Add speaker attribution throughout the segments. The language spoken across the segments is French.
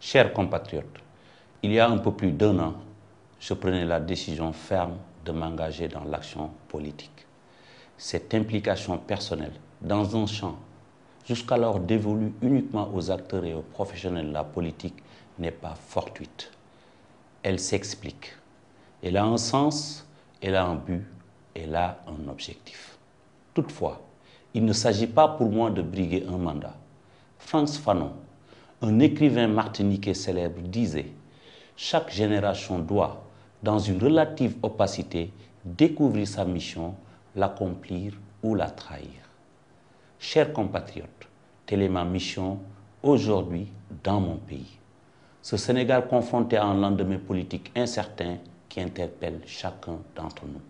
Speaker 1: Chers compatriotes, il y a un peu plus d'1 an, je prenais la décision ferme de m'engager dans l'action politique. Cette implication personnelle dans un champ jusqu'alors dévolu uniquement aux acteurs et aux professionnels de la politique n'est pas fortuite. Elle s'explique. Elle a un sens, elle a un but, elle a un objectif. Toutefois, il ne s'agit pas pour moi de briguer un mandat. Frantz Fanon, un écrivain martiniquais célèbre, disait « Chaque génération doit, dans une relative opacité, découvrir sa mission, l'accomplir ou la trahir. » Chers compatriotes, telle est ma mission aujourd'hui dans mon pays. Ce Sénégal confronté à un lendemain politique incertain qui interpelle chacun d'entre nous.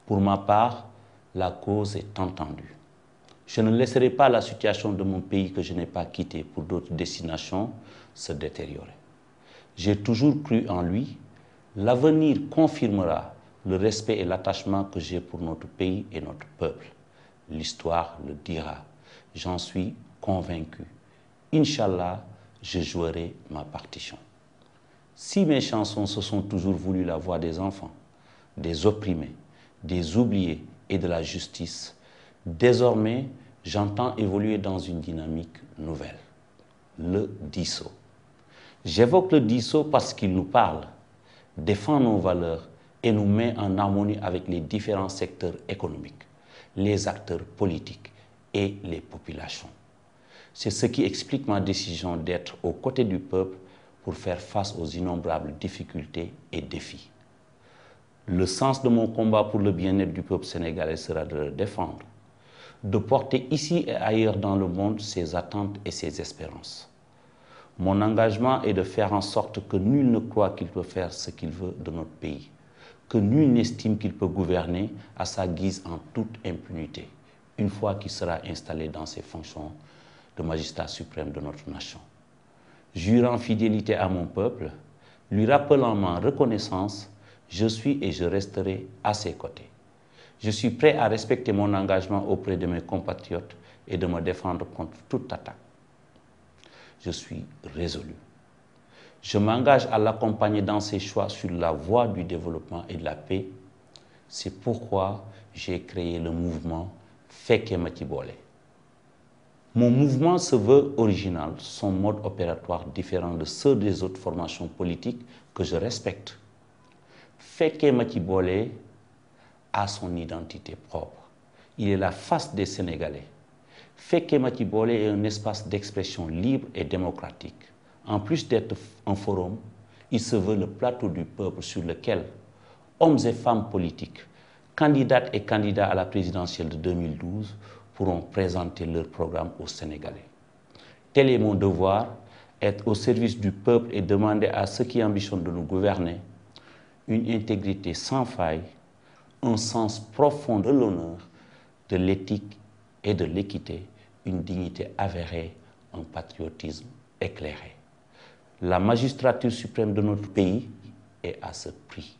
Speaker 1: Pour ma part, la cause est entendue. Je ne laisserai pas la situation de mon pays que je n'ai pas quitté pour d'autres destinations se détériorer. J'ai toujours cru en lui. L'avenir confirmera le respect et l'attachement que j'ai pour notre pays et notre peuple. L'histoire le dira. J'en suis convaincu. Inch'Allah, je jouerai ma partition. Si mes chansons se sont toujours voulues la voix des enfants, des opprimés, des oubliés et de la justice, désormais, j'entends évoluer dans une dynamique nouvelle, le DISO. J'évoque le DISO parce qu'il nous parle, défend nos valeurs et nous met en harmonie avec les différents secteurs économiques, les acteurs politiques et les populations. C'est ce qui explique ma décision d'être aux côtés du peuple pour faire face aux innombrables difficultés et défis. Le sens de mon combat pour le bien-être du peuple sénégalais sera de le défendre, de porter ici et ailleurs dans le monde ses attentes et ses espérances. Mon engagement est de faire en sorte que nul ne croit qu'il peut faire ce qu'il veut de notre pays, que nul n'estime qu'il peut gouverner à sa guise en toute impunité, une fois qu'il sera installé dans ses fonctions de magistrat suprême de notre nation. Jurant fidélité à mon peuple, lui rappelant ma reconnaissance, je suis et je resterai à ses côtés. Je suis prêt à respecter mon engagement auprès de mes compatriotes et de me défendre contre toute attaque. Je suis résolu. Je m'engage à l'accompagner dans ses choix sur la voie du développement et de la paix. C'est pourquoi j'ai créé le mouvement Fekke Ma Ci Boole. Mon mouvement se veut original, son mode opératoire différent de ceux des autres formations politiques que je respecte. Fekke Ma Ci Boole a son identité propre. Il est la face des Sénégalais. Fekke Ma Ci Boole est un espace d'expression libre et démocratique. En plus d'être un forum, il se veut le plateau du peuple sur lequel hommes et femmes politiques, candidates et candidats à la présidentielle de 2012, pourront présenter leur programme aux Sénégalais. Tel est mon devoir, être au service du peuple et demander à ceux qui ambitionnent de nous gouverner une intégrité sans faille, un sens profond de l'honneur, de l'éthique et de l'équité, une dignité avérée, un patriotisme éclairé. La magistrature suprême de notre pays est à ce prix.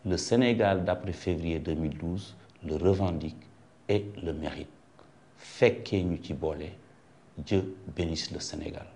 Speaker 1: Le Sénégal d'après février 2012 le revendique et le mérite. Fekke ñu ci boole, Dieu bénisse le Sénégal.